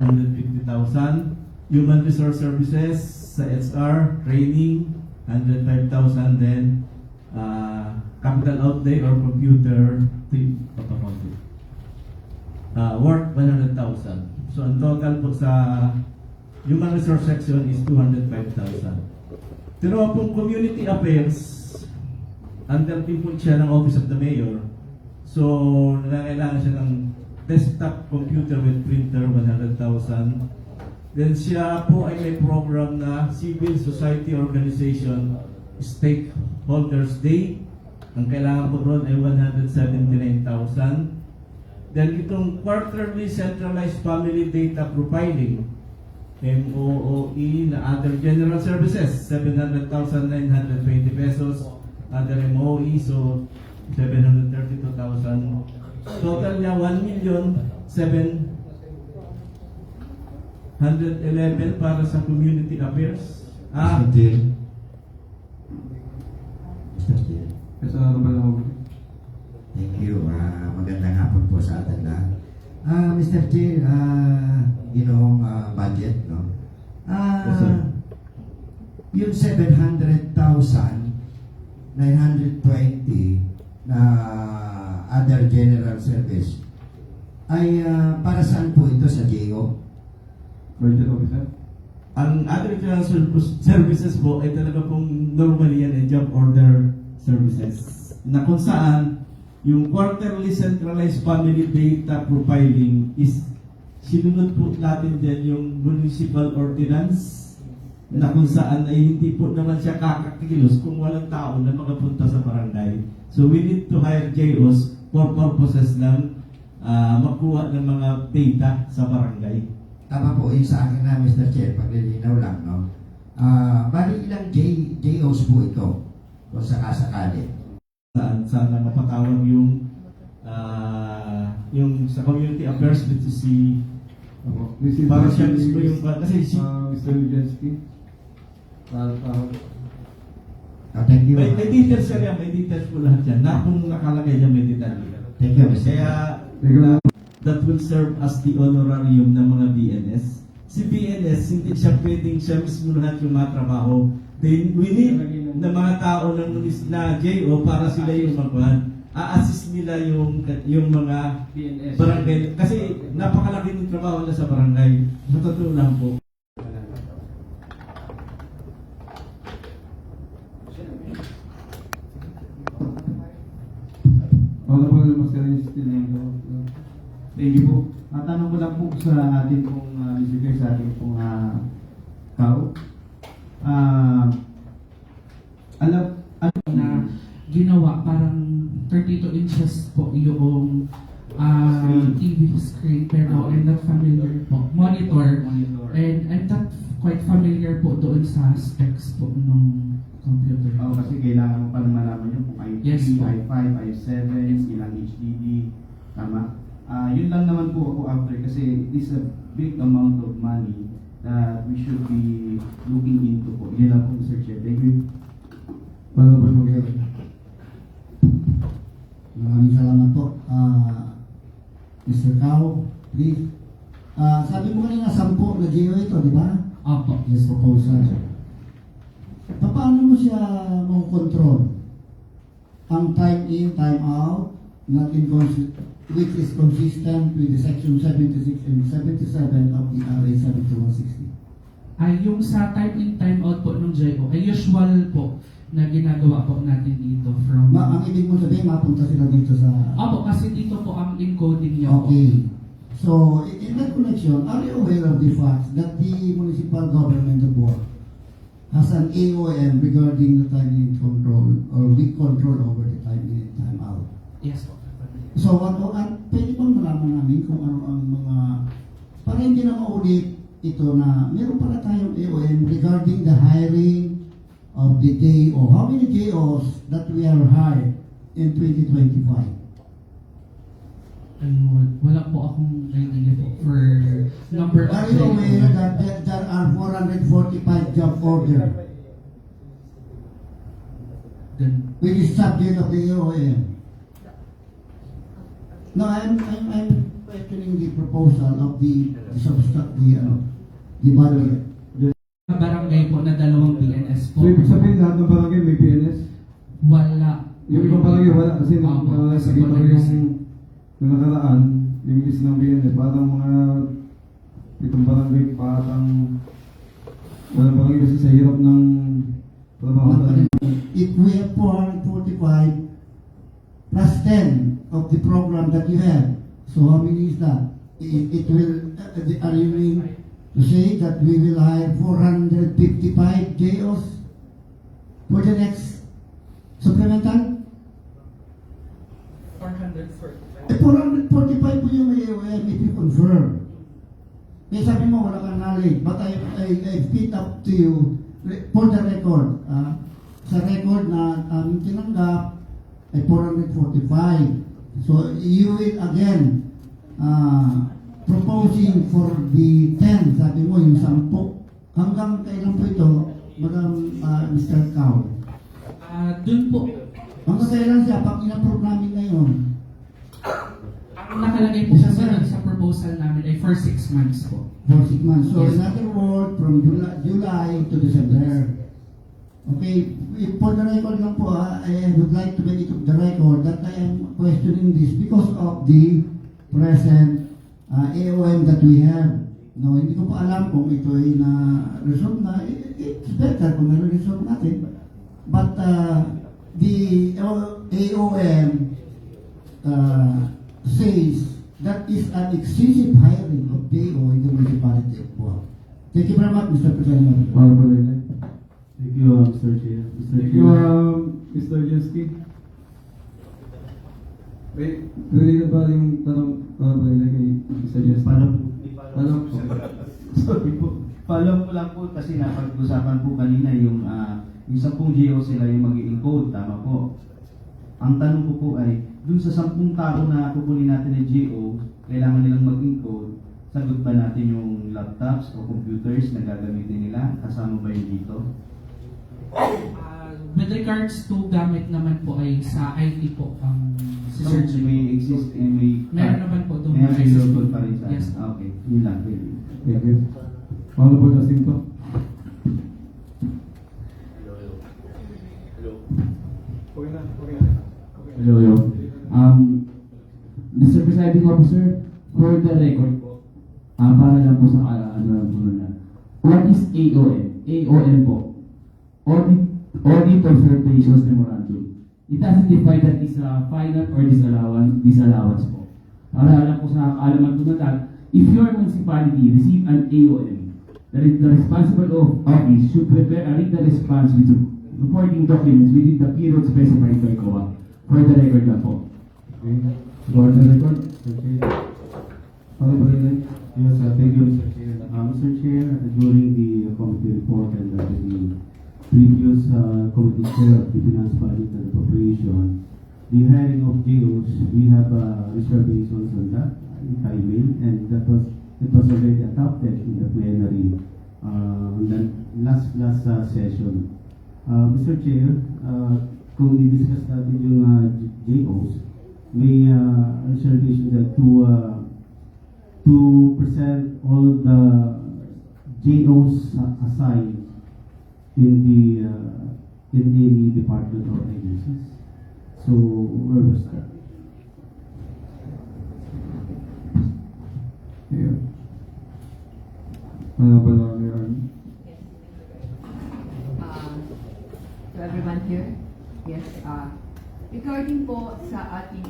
150,000. Human Resource Services sa HR, training, 105,000. Then, capital outlay or computer, worth 100,000. So, ang total po sa Human Resource section is 205,000. Pero pong community affairs, underpin po siya ng Office of the Mayor. So, nangangailangan siya ng desktop computer with printer, 100,000. Then siya po ay may program na Civil Society Organization Stakeholders Day. Ang kailangan po ron ay 179,000. Then itong quarterly centralized family data profiling, MOOE na other general services, 700,920 pesos. Other MOE, so 732,000. Total niya 1,711,000 para sa community affairs. Mr. Chair. Mr. Chair. Thank you. Magandang hapon po sa atin lahat. Mr. Chair, ginoong budget, no? Yes, sir. Yung 700,920 na other general service ay para saan po ito sa JO? Project Officer? Ang other general services po ay talaga pong normally yan ay job order services na kung saan yung quarterly centralized family data profiling is sinunod po natin dyan yung municipal ordinance na kung saan ay hindi po naman siya kakakilos kung walang tao na makapunta sa barangay. So we need to hire JOs for purposes ng magkuha ng mga data sa barangay. Tama po, yun sa akin na, Mr. Chair, paglilinaw lang, no? Bali ilang JOs po ito kung sakasakali? Sana mapatawag yung sa community affairs with si para siya mismo yung kasi si Mr. Wijanski. Thank you. may details siya yan, may details po lahat yan. Na kung nakalagay dyan, may details. Thank you, Mr. Kaya that will serve as the honorarium ng mga BNS. Si BNS, hindi siya pwedeng siya mismo lahat yung mga trabaho. We need na mga tao ng na JO para sila yung magkuhan. A-assist nila yung mga BNS. barangay. Kasi napakalaki ng trabaho nila sa barangay. Sa totoo lang po. Thank you po. Tanong ko lang po sa atin pong Mr. Chair, sa ating pong kao. Alam na ginawa parang 32 inches po yung TV screen pero I'm not familiar po. Monitor. And I'm not quite familiar po doon sa specs po ng computer. kasi kailangan mo pa malaman nyo kung IP, Yes, po. i5, i7, ilang HDD, tama? Yun lang naman po ako after kasi it is a big amount of money that we should be looking into po. Yun lang po, Mr. Chair. Thank you. Maraming salamat po. Mr. Cao, please. Sabi mo kanina 10 na GO ito, di ba? Opo. Yes, proposal. Paano mo siya control? Ang time in, time out, which is consistent with the section 76 and 77 of the RA 7160. Ay yung sa time in time out po ng JO ay usual po na ginagawa po natin dito from Ang ibig mo sabihin, mapunta sila dito sa... Opo, kasi dito po ang encoding niya po. Okay. So, in that connection, are you aware of the fact that the municipal government of Boa has an AOM regarding the time in control or weak control over the time in and time out? Yes po. So, pwede bang malaman namin kung ano ang mga... Para hindi na maulit ito na meron pala tayong AOM regarding the hiring of the JO. How many JOs that we are hired in 2025? Wala po akong idea po for number Are you aware that there are 445 job orders which is subject of the AOM? No, I'm questioning the proposal of the budget. Sa barangay po na 2 PNS po. So, ibig sabihin lahat ng barangay may PNS? Wala. Yung ibang barangay wala kasi Opo, kasi nakita po ko nag-isip. yung nakaraan, yung list ng PNS, parang mga itong barangay, parang walang barangay kasi sa hirap ng trabaho. If we have 445 plus 10 of the program that you have, so how many is that? It will, are you willing to say that we will hire 455 JOs for the next supplemental? 445. 445 po yung AOM if you confirm. Kaya sabi mo wala kang knowledge, but I feed up to you for the record. Sa record na tinanggap ay 445. So you will again proposing for the 10, sabi mo yung 10. Hanggang kailan po ito, Madam Mr. Cao? Dun po, Hanggang kailan siya, pag in-approve namin ngayon? ang nakalagay po sa proposal namin ay for 6 months po. For 6 months. So, Yes. in other words, from July to December. Okay, for the record lang po, I would like to make it the record that I am questioning this because of the present AOM that we have. No, hindi ko pa alam kung ito ay na-resolve na. It's better kung na-resolve natin. But the AOM says that is an excessive hiring of DO in the municipality of Buang. Thank you very much, Mr. President. Para ba rin? Thank you, Mr. Chair. Thank you, Mr. Jensky. Wait, related ba yung tanong para ba rin kay Mr. Jensky? Paano po? Sorry po. Follow ko lang po kasi napag-usapan po kanina yung 10 GO sila yung mag-i-encode, tama po. Ang tanong ko po ay, dun sa 10 tao na kukunin natin ng GO, kailangan nilang mag-encode, sagot ba natin yung laptops o computers na gagamitin nila? Kasama ba yun dito? With regards to gamit naman po ay sa IT po ang si So, Sir Jim. may exist, Meron naman po doon. may available pa rin sa Yes. Okay, yun lang. Thank you. Thank you. Paano po testing to? Okay na. Hello, hello. Mr. Presiding Officer, for the record po, para lang po sa what is AOM? AOM po, Audit Observations Memorandum. It doesn't define that is a final or disallowance po. Para lang po sa kaalaman po na that, if your municipality receive an AOM, the responsible office should prepare a written response with supporting documents within the period specified by COA. For the record lang po. Okay. For the record, Mr. Chair. Paano ba rin? Yes, thank you, Mr. Chair. Mr. Chair, during the committee report and the previous committee chair of the Finance Budget and Appropriation, the hiring of JOs, we have reservations on that, if I may, and it was already adopted in the plenary the last session. Mr. Chair, kung i-discuss natin yung JOs, may reservation that to present all the JOs assigned in any department or agencies. So where was that? Yeah. Ano ba lang yun? To everyone here, yes, regarding po sa ating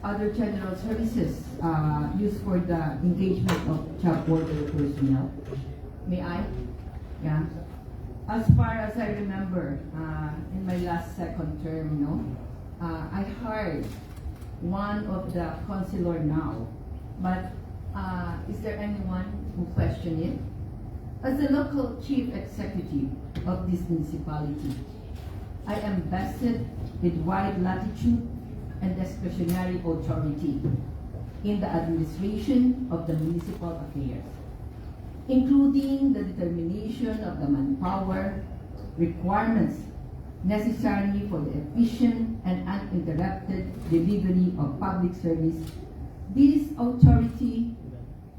other general services used for the engagement of job order personnel, may I? Yeah. As far as I remember, in my last second term, I hired one of the councilor now, but is there anyone who questioned it? As the local chief executive of this municipality, I am vested with wide latitude and discretionary authority in the administration of the municipal affairs, including the determination of the manpower requirements necessary for the efficient and uninterrupted delivery of public service This authority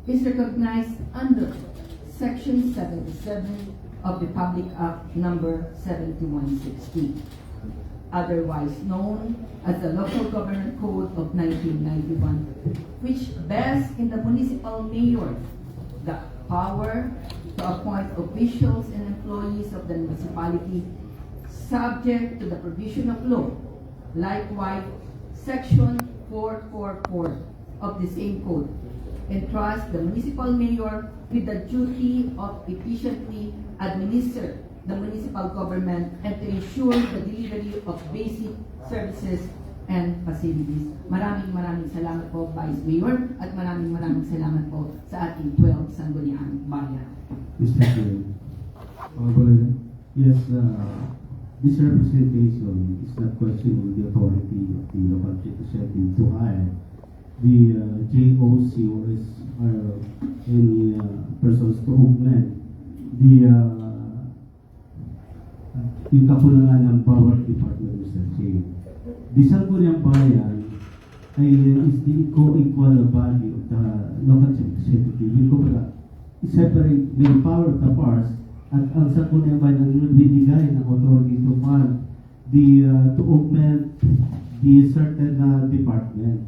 is recognized under Section 77 of the Public Act number 7160, otherwise known as the Local Government Code of 1991, which vests in the municipal mayor the power to appoint officials and employees of the municipality subject to the provision of law. Likewise, Section 444 of the same code entrusts the municipal mayor with the duty of efficiently administer the municipal government and to ensure the delivery of basic services and facilities. Maraming salamat po, Vice Mayor, at maraming salamat po sa ating 12 Sangguniang Bayan. Mr. Chair. Yes, this representation is not questioning the authority of the local representative to hire the JOC or any persons to augment the yung kakulangan ng power department, Mr. Chair. The Sangguniang Bayan ay is the co-equal body of the local executive. Yung kumbaga, separate the power of the parts at ang Sangguniang Bayan ang nagbibigay ng authority to fund the to augment the certain department.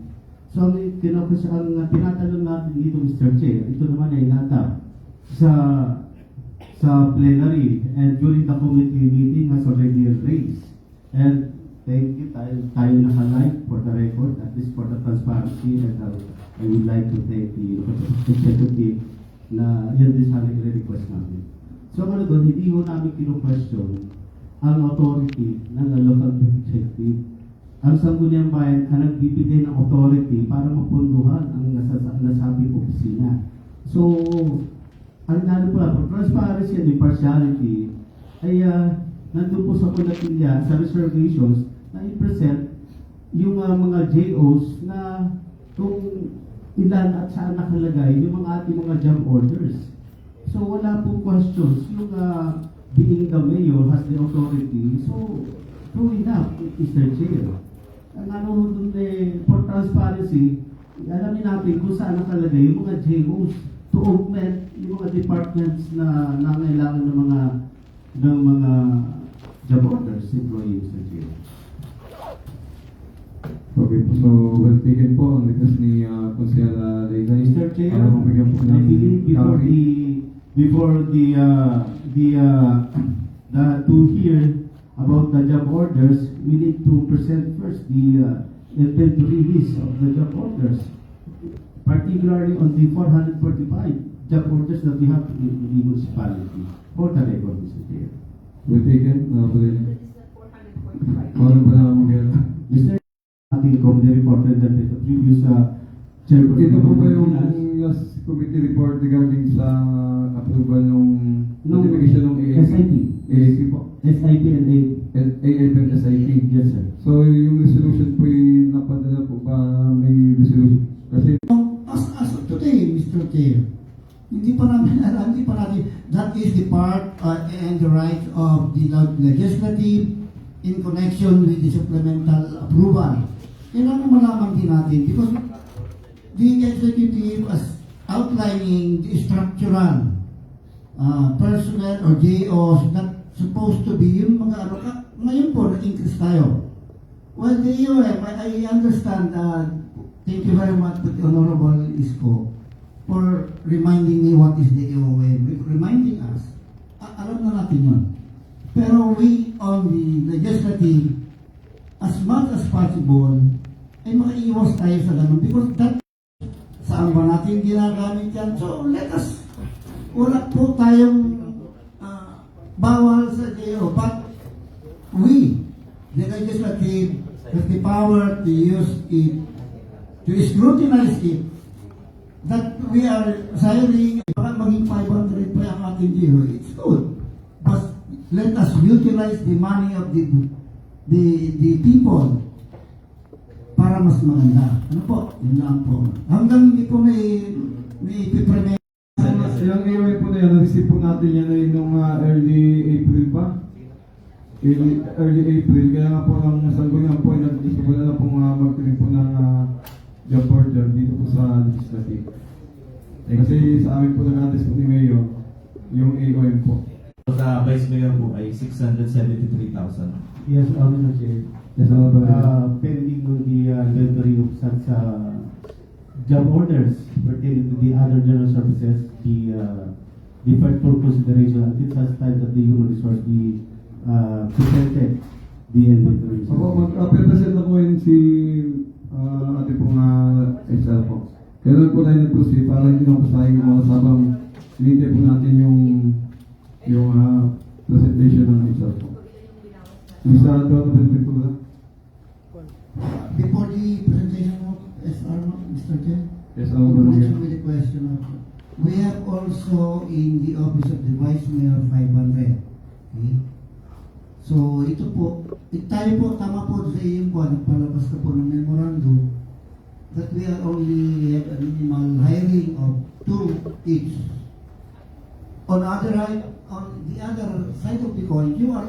So ang tinatanong natin dito, Mr. Chair, ito naman ay natap sa plenary and during the committee meeting has already raised. And thank you, tayo naka-live for the record, at least for the transparency, and I would like to thank the executive na yan din sana i-request namin. So ano doon, hindi ho namin kino-question ang authority ng local executive. Ang Sangguniang Bayan ang nagbibigay ng authority para mapunduhan ang nasabing opisina. So, ang lalo pala, for transparency and impartiality, ay nandun po sa pulatilya, sa reservations, na i-present yung mga JOs na kung ilan at saan nakalagay yung mga ating mga job orders. So wala pong questions. Yung being the mayor has the authority, so true enough, Mr. Chair. Ang ano dun for transparency, alamin natin kung saan nakalagay yung mga JOs to augment yung mga departments na nangailangan ng mga job orders, employees, Mr. Chair. Okay po, so well taken po ang request ni Consiela Leila. Mr. Chair, Para mabigyan po I ng believe before the to hear about the job orders, we need to present first the inventory list of the job orders, particularly on the 445 job orders that we have in the municipality. For the record, Mr. Chair. well taken. Ano pa na mag-gala? Mr. ating committee reported that the previous chairperson. Ito po ba yung last committee report regarding sa approval ng notification ng AAP? SIP. AAP po. SIP and AAP and SIP. Yes, sir. So yung resolution po yung napadala po ba may resolution? Kasi As of today, Mr. Chair, hindi pa natin, that is the part and the right of the legislative in connection with the supplemental approval. Kailangan malaman din natin because the executive is outlining the structural personnel or JOs that supposed to be yung mga ano ka, ngayon po na-increase tayo. Well, the UM, I understand, thank you very much to the Honorable Isko for reminding me what is the UM, reminding us, alam na natin yun. Pero we on the legislative, as much as possible, ay makaiwas tayo sa ganun because that, saan ba natin ginagamit yan? So let us, wala po tayong bawal sa JO, but we, the legislative, has the power to use it, to scrutinize it, that we are hiring, baka maging 500 pa ang ating JO, it's good. But let us utilize the money of the people para mas maganda. Ano po? Yun lang po. Hanggang hindi po may ipipremay. yung AOA po na yan, na-receive po natin yan ay nung early April pa. Early April, kaya nga po ang Sangguniang po ay nag-isip na po mag-tirin po ng job order dito po po sa legislative. Kasi sa amin po nag-address po ni Mayor, yung AOM po. Sa Vice Mayor po ay 673,000. Yes, Mr. Chair. Yes, Pending on the delivery of such job orders pertaining to the other general services, the deferred for consideration until such time that the human resource be presented the inventory. Ako, mag-present na po yun si ate pong HR po. Kaya po tayo nag-proceed para hindi na po sa yung mga sabang hinintay po natin yung presentation ng HR po. Isa ito na pinagpintura. Before the presentation of SR, Mr. Chair, Yes, in connection with the question of, we have also in the office of the Vice Mayor 500. Okay? So ito po, tayo po, tama po sa iyong po, nagpalabas ka po ng memorandum that we are only have a minimal hiring of 2 each. On the other side of the coin, you are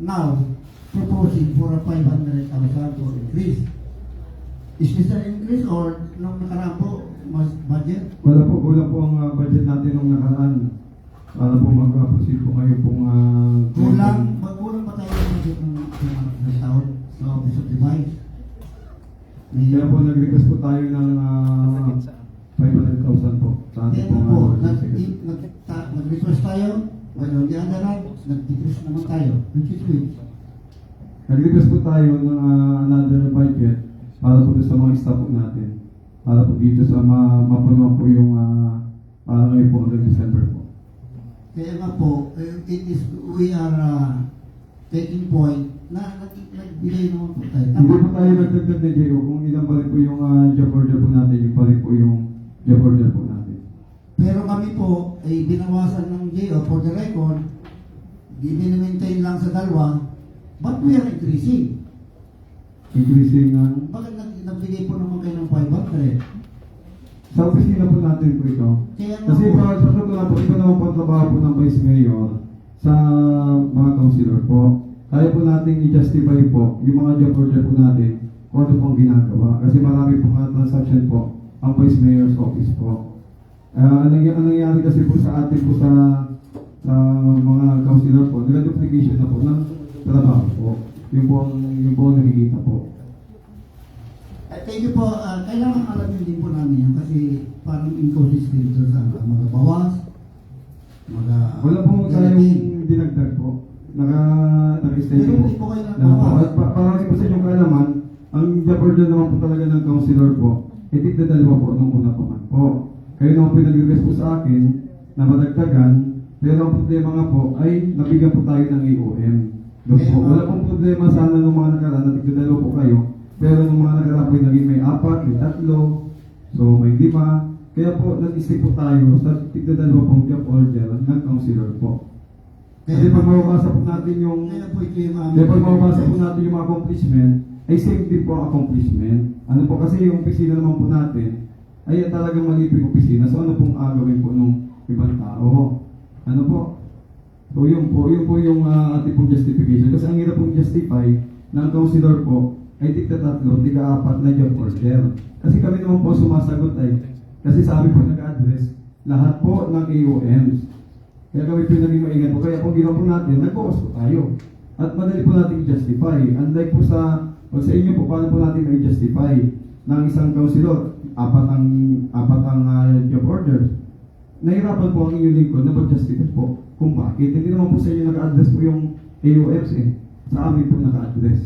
now proposing for a 500,000 to increase. Is this an increase or nung nakaraan po, mas budget? Wala po, kulang po ang budget natin nung nakaraan. Para po mag-proceed po ngayon pong Magkulang pa tayo ng budget ng taon sa Office of the Vice. Kaya po nag-request po tayo ng 500,000 po sa ating Kaya po, pong nag-request tayo, well, on the other hand, nag-decrease naman tayo, which is which. Nag-request po tayo ng another budget para po sa mga staff po natin. Para po dito sa mapunuan po yung para ngayon po hanggang December po. Kaya nga po, we are taking point na nagbigay naman po tayo. Hindi po tayo nagdagdag na JO kung ilan pa rin po yung job order po natin, yung pa rin po yung job order po natin. Pero kami po ay binawasan ng JO for the record, i-maintain lang sa dalawa, but we are increasing. Increasing Bakit nagbigay po naman kayo ng 500? sa opisina po natin po ito. Kaya nga Kasi po, para sa totoo po, iba naman po ang trabaho po ng Vice Mayor sa mga councilor po. Kaya po natin i-justify po yung mga job order po natin kung ano pong ginagawa. Kasi marami po mga transaction po ang Vice Mayor's office po. Ang nangyari kasi po sa atin po sa mga councilor po, nila-duplication na po ng trabaho po. Yung po ang nakikita po. thank you po. Kailangan alamin din po namin yan kasi parang inconsistent doon sa magabawas, Wala po tayong dinagdag po. Naka-extend Pero po. hindi po kayo nagbawas. Para kasi po sa inyong kaalaman, ang job order naman po talaga ng councilor po, itik na dalawa po nung una pa man po. Kayo naman po nag-request po sa akin na madagdagan, pero ang problema nga po ay nabigyan po tayo ng AOM. Doon po. Wala pong problema sana nung mga nakaraan na tigda dalawa po kayo, pero nung mga nakaraan po naging may 4, may 3, so may 5. Kaya po, nag-stick po tayo sa tigda dalawa pong job order ng councilor po. Kasi pag mababasa po natin yung Kaya po ito yung kaya pag mababasa po natin yung accomplishment, ay same din po ang accomplishment. Ano po kasi yung opisina naman po natin, ay talagang maliit yung opisina. So ano pong agawin po nung ibang tao? Ano po? So yun po yung ating pong justification. Kasi ang hirap pong justify ng councilor po, ay tigta-3, tigka-4 na job order. Kasi kami naman po sumasagot ay, kasi sa amin po nag-address, lahat po ng AOMs. Kaya kami po naging maingat po. Kaya kung ginawa po natin, nag-focus po tayo. At madali po natin i-justify. Unlike po sa inyo po, paano po natin i-justify ng isang councilor, apat ang job orders. Nahirapan po ang inyong lingkod na mag-justify po kung bakit. Hindi naman po sa inyo naka-address po yung AOFs eh. Sa amin po naka-address.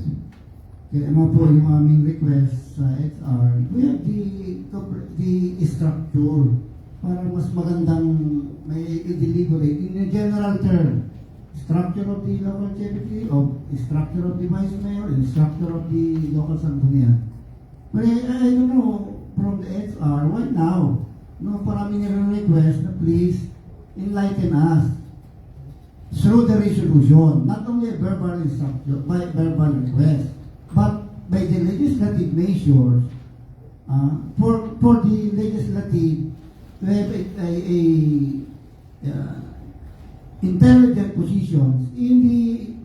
Kaya naman po yung aming request sa HR, we have the structure para mas magandang may i-deliberate in a general term. Structure of the local charity, structure of the vice mayor, and structure of the local sanggunian. But I don't know from the HR, why now? No, parami nire-request na please enlighten us through the resolution, not only a verbal instruction, by verbal request, but by the legislative measures for the legislative to have a intelligent positions in the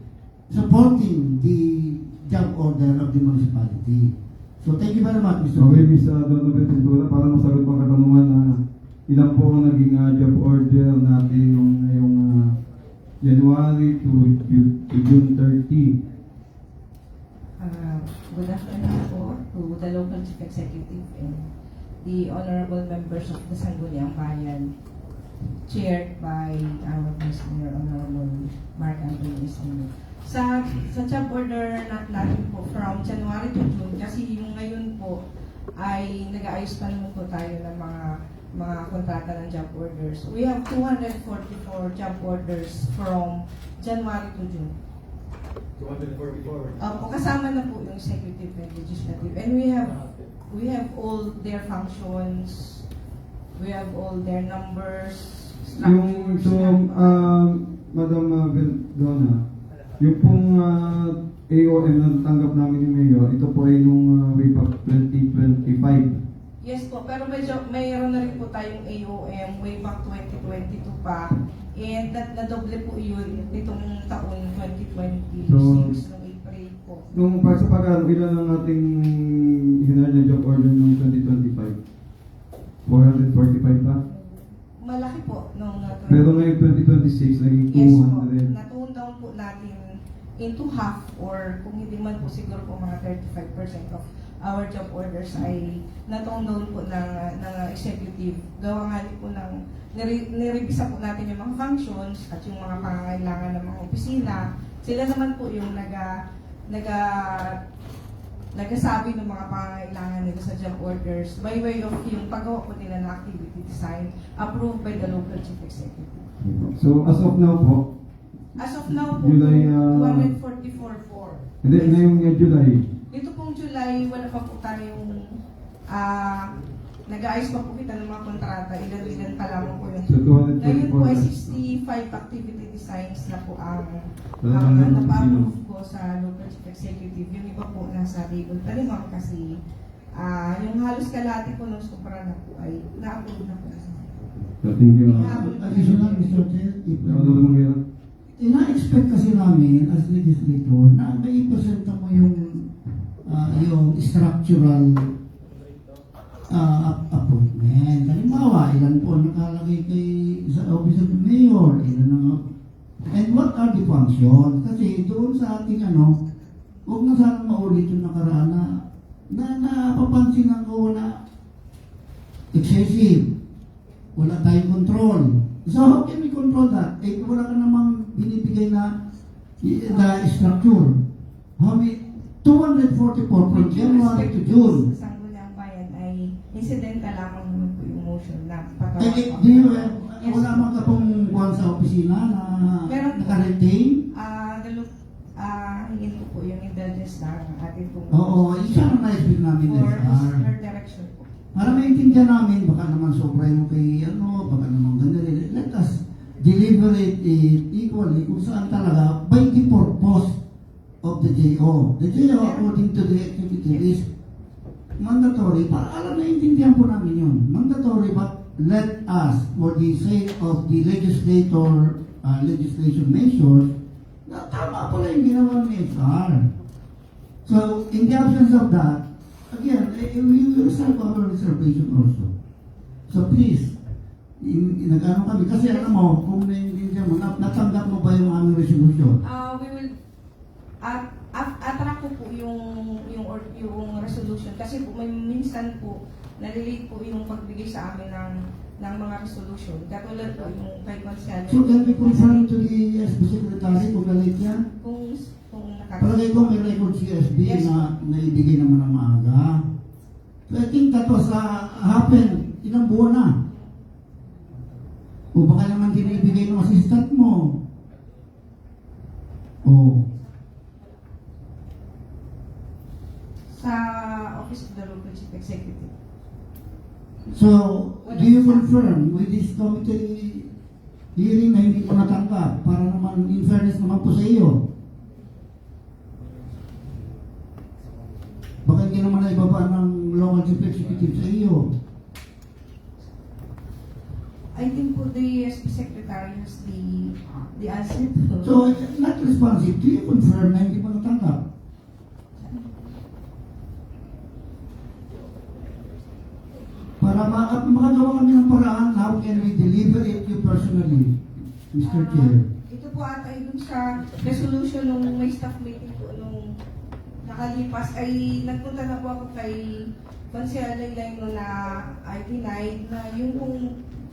supporting the job order of the municipality. So thank you very much, Mr. Okay, Chair. Ms. Donovan Ventura, para masagot pa ang katanungan na ilan po ang naging job order natin ngayong January to June 30. Good afternoon po to the local chief executive and the honorable members of the Sangguniang Bayan, chaired by our Vice Mayor, Honorable Mark Anthony Isino. Sa job order natin po from January to June, kasi yung ngayon po ay nag-aayos pa naman po tayo ng mga kontrata ng job orders. We have 244 job orders from January to June. 244. Kasama na po yung executive and legislative. And we have all their functions, we have all their numbers, Yung structures. Madam Donna, yung pong AOM na tanggap namin ni Mayor, ito po ay nung way back 2025. Yes po, pero mayroon na rin po tayong AOM way back 2022 pa. And nadoble po yun nitong taon 2026 noong April po. Nung para sa pag-aaral, ilan ang ating hinahal na job order noong 2025? 445 ba? Malaki po nung Pero ngayon 2026, naging yes po, 200. na-tone down po natin into half or kung hindi man po siguro po mga 35% of our job orders ay na-tone down po ng executive. Gawa nga din po ng nirevisa po natin yung mga functions at yung mga pangangailangan ng mga opisina. Sila naman po yung nagasabi ng mga pangangailangan nila sa job orders by way of yung paggawa po nila ng activity design approved by the local chief executive. So as of now po, As of now po, July, 244. hindi, ngayong July, Dito pong July, wala pa po tayong nag-aayos pa po kita ng mga kontrata. Ilan-ilan pa lamang po yun. so Ngayon po ay 244. 65 activity designs na po ang Wala pang ganun, napa-approve po sa local chief executive. Yung iba po nasa table pa rin kasi yung halos kalahati po ng supra na po ay na-approve na po. So thank you. Additional, Mr. Chair, if Ano na mangyari? ina-expect kasi namin as legislator na may presenta mo yung structural appointment. Halimbawa, ilan po nakalagay sa Office of the Mayor, ilan and what are the functions? Kasi doon sa ating huwag na sana maulit yung nakaraan na napapansin ako na excessive. Wala tayong control. So how can we control that? Eh, wala ka namang binibigay na structure. How many? 244 from January to June. Sa Sangguniang Bayan ay incidental lamang naman po yung motion na Eh, patawa. wala man ka pong kuhan sa opisina na Meron po. naka-retain? Hingin ko po yung indulgence ng ating pong Oo, isa na na-expect namin for SR. her direction po. Para maintindihan namin, baka naman sobra yung kay baka naman ganun. Let us deliberate it equally kung saan talaga by the purpose of the JO. The JO, according to the executive, is mandatory. Para alam na intindihan po namin yun. Mandatory, but let us, for the sake of the legislation measures, na tama pala yung ginawa ni SR. So, in the absence of that, again, we will reserve our reservation also. So please, nag-ano kami, kasi alam mo, kung naiintindihan mo, natanggap mo ba yung aming resolution? We will attract ko po yung resolution kasi po may minsan po nalilate po yung pagbigay sa amin ng mga resolution. Katulad po yung kay Consel. So can we confirm to the SB Secretary kung galit yan? Kung Palagay ko may record si SB Yes. na naibigay naman ng maaga. So I think that was happened ilang buwan na. O baka naman dinibigay ng assistant mo. O. sa Office of the Local Chief Executive. So, do you confirm with this committee hearing na hindi ko natanggap para naman in fairness naman po sa iyo? Baka hindi naman na ibaba ng local chief executive sa iyo. I think po the SB Secretary has the answer to. So, not responsive. Do you confirm na hindi mo natanggap? how can we deliver it you personally, Mr. Chair? Ito po ata ay dun sa resolution nung may staff meeting po nung nakalipas ay nagpunta na po ako kay Consiel Laylay no na I denied na yung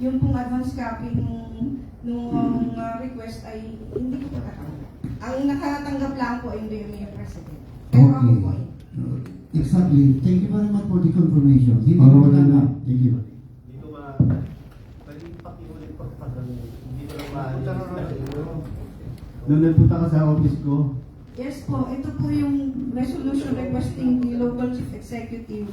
pong advance copy nung request ay hindi ko po natanggap. Ang nakatanggap lang po ay yung Mayor President. Pero ako po ay Exactly. Thank you very much for the confirmation. Hindi Oo, ko wala na. na. Thank you. Hindi ko pwede pakiulit pag hindi ko lang maalis. Nung nagpunta ka sa office ko, yes po, ito po yung resolution requesting the local chief executive.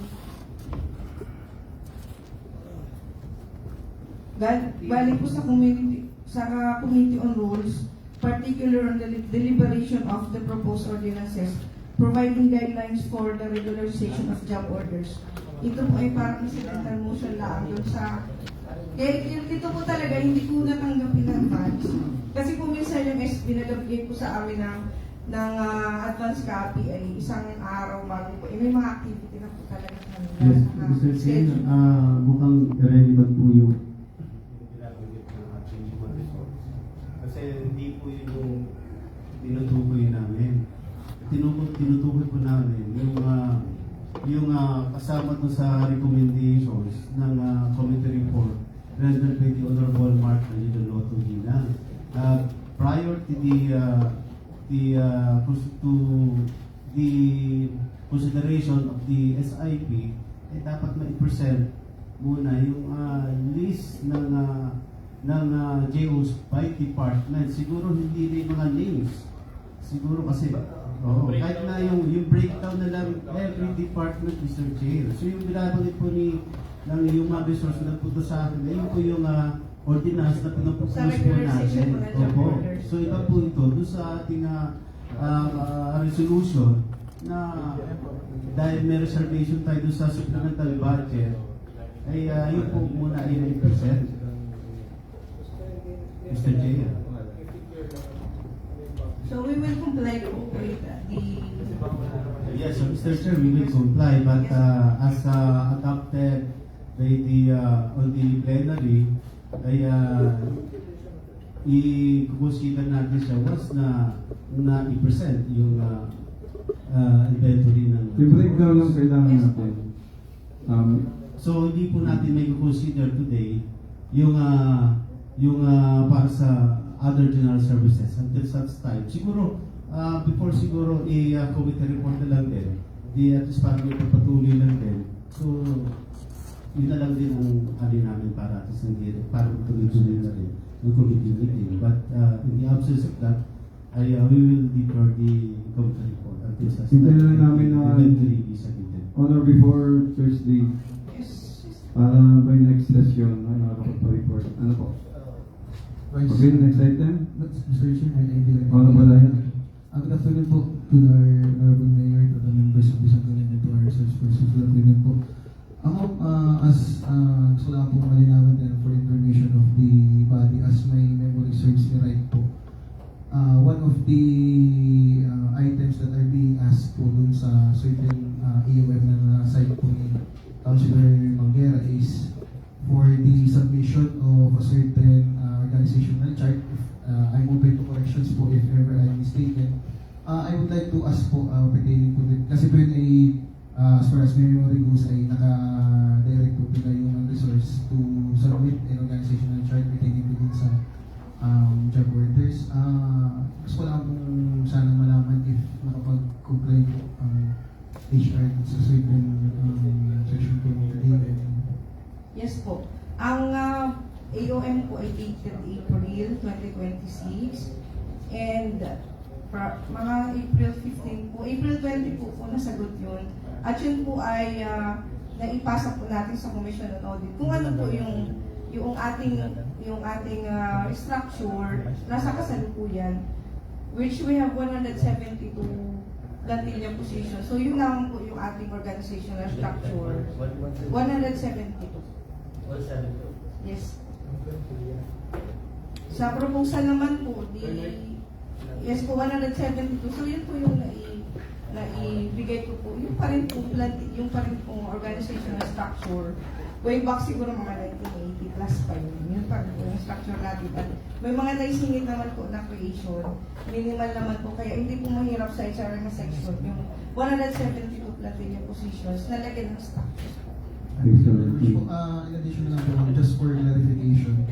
Galing po sa Committee on Rules, particular on the deliberation of the proposed ordinances, providing guidelines for the regularization of job orders. Ito po ay parang incidental motion lang doon sa... Ito po talaga, hindi ko natanggap in advance. Kasi kung minsan yung binagabigay po sa amin ng advance copy ay isang araw bago po. May mga activity na po talaga kami. yes, Mr. Chair, mukhang irrelevant po yung ginagawin ng ating human resource. Kasi hindi po yun yung tinutukoy namin. Tinutukoy po namin yung kasama to sa recommendations ng committee report rendered by the Honorable Mark Angelo Lotto Ginang. Prior to the consideration of the SIP, dapat ma-present muna yung list ng JOs by department. Siguro hindi na yung mga names. Siguro kasi kahit na yung breakdown na lang every department, Mr. Chair. So yung binabanggit po ng human resource na nagpunta sa akin, yun po yung ordinance na pinapropose po natin. Opo. So iba po ito doon sa ating resolution na dahil may reservation tayo doon sa supplemental budget, ay yun po muna ay 9%. Mr. Chair. So we will comply po with the... Yes, so Mr. Chair, we will comply, but as adopted by on the plenary, ay i-consider natin siya once na i-present yung inventory ng... Yung breakdown lang kailangan natin. So hindi po natin may consider today yung para sa other general services until such time. Siguro, before siguro committee report na lang din. At least parang may papatuloy lang din. So, yun na lang din ang namin para at least para tuloy-tuloy na rin yung committee meeting. But in the absence of that, we will defer the committee report until such time. Hintayin lang namin na Inventory is submitted. on or before Thursday, by next session, nakakapag-report. Ano po? Okay, next item. Mr. Chair, may idea. Ano pala yan? Good afternoon po to our Honorable Mayor, to the members of the Sangguniang and to our research persons. Good afternoon po. Ako, gusto lang po malinawan din for information of the body as my memory serves me right po. One of the items that are being asked po dun sa certain EOM na site po ni Councilor Manguera is for the submission of a certain organizational chart. I'm open to corrections po if ever I'm mistaken. I would like to ask po pertaining to it. Kasi po yun ay as far as memory goes ay naka-direct po pila human resource to submit an organizational chart pertaining to din sa job orders. Gusto ko lang pong sana malaman if nakapag-comply po ang HR sa certain section po ng AOM. Yes po. Ang AOM po ay dated April 2026 and mga April 15 po, April 20 po nasagot yun. At yun po ay naipasa po natin sa Commission on Audit. Kung ano po yung ating structure, nasa kasalukuyan, which we have 172 Gantilla positions. So yun lang po yung ating organizational structure. 172. Yes. Sa proposal naman po, yes po, 172. So yun po yung naibigay ko po. Yung pa rin po organizational structure way back siguro mga 1980 plus pa yun. Yun pa yung structure natin. At may mga naisingit naman po na creation. Minimal naman po. Kaya hindi po mahirap sa HRM section. Yung 172 platinum positions na lagyan ng structure. In addition na po, just for clarification,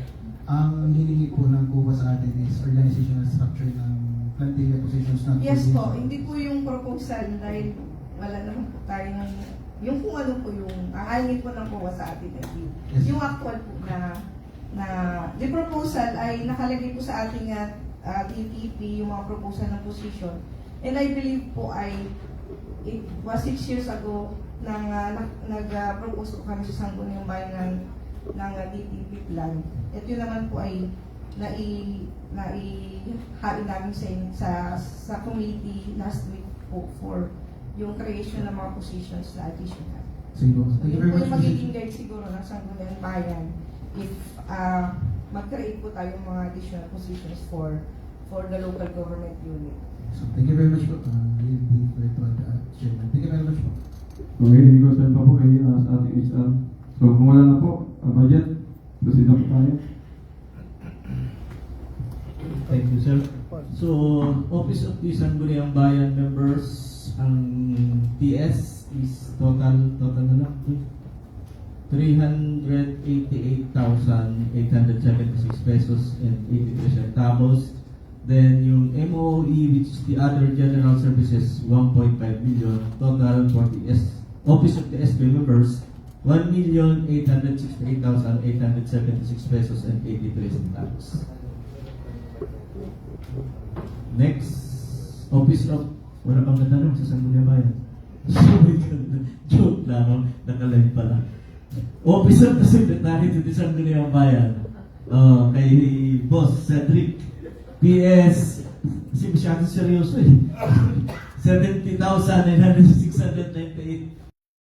ang hinihingi po ng COA sa atin is organizational structure ng plantilla positions na Yes po, hindi po yung proposal dahil wala naman po tayo ng yung kung ano po yung ahangin po ng COA sa atin ay Yes. yung actual po na the proposal ay nakalagay po sa ating TTP yung mga proposal ng position, and I believe po ay it was 6 years ago nang nag-propose po kami sa Sangguniang Bayan ng TTP plan. At yun naman po ay naihain namin sa committee last week po for yung creation ng mga positions na additional. Sige po. Thank you Yun very po much. yung magiging guide siguro ng Sangguniang Bayan if mag-create po tayo ng mga additional positions for the local government unit. So, thank you very much po. We'll be virtual chairman. Thank you very much po. Okay, hindi ko send pa po kay sa ating HR. So kung wala na po, budget, proceed na po tayo. Thank you, sir. So, Office of the Sangguniang Bayan members, ang TS is total na lang, 388,876 pesos and 83 centavos. Then yung MOE, which is the other general services, 1.5 million. Total for the Office of the SB members, 1,868,876 pesos and 83 centavos. Next, Office of... Wala pang natanong sa Sangguniang Bayan. Joke lang, nakalive pala. Office of the Secretary to the Sangguniang Bayan. Kay Boss Cedric. PS, kasi masyadong seryoso eh. 70,698.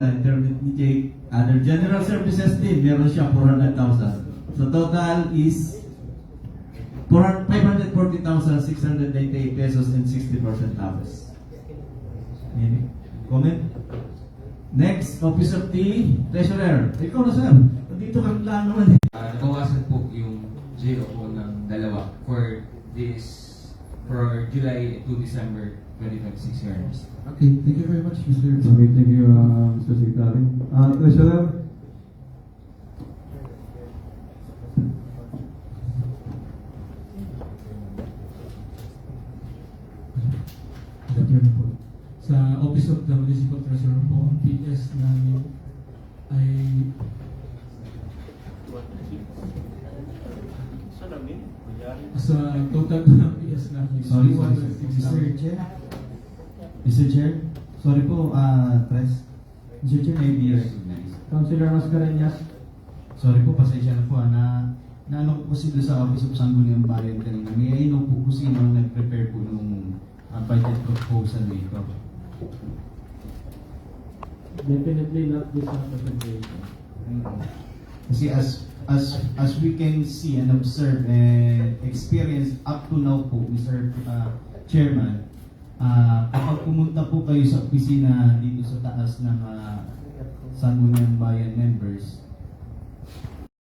Internet ni Jake. Other general services din, meron siya 400,000. So total is 540,698 pesos and 64 centavos. Any comment? Next, Office of the Treasurer. Ikaw na, sir. Dito ka lang naman eh. Nabawasan po yung JO po ng dalawa for July to December 2026 years. Okay, thank you very much, Mr. Okay, thank you, Mr. Secretary. Treasurer, Good afternoon po. Sa Office of the Municipal Treasurer po, ang PS namin ay sa total ng PS namin. Sorry, Mr. Chair, sorry po, Tres. Mr. Chair, may be recognized. Councilor Mascareñas. Sorry po, pasensya na po, na ano po sila sa Office of Sangguniang Bayan kanina. May I know po kung sino ang nag-prepare po nung budget proposal nito. Definitely not this presentation. Kasi as we can see and observe and experience up to now po, Mr. Chairman, kapag pumunta po kayo sa opisina dito sa taas ng Sangguniang Bayan members,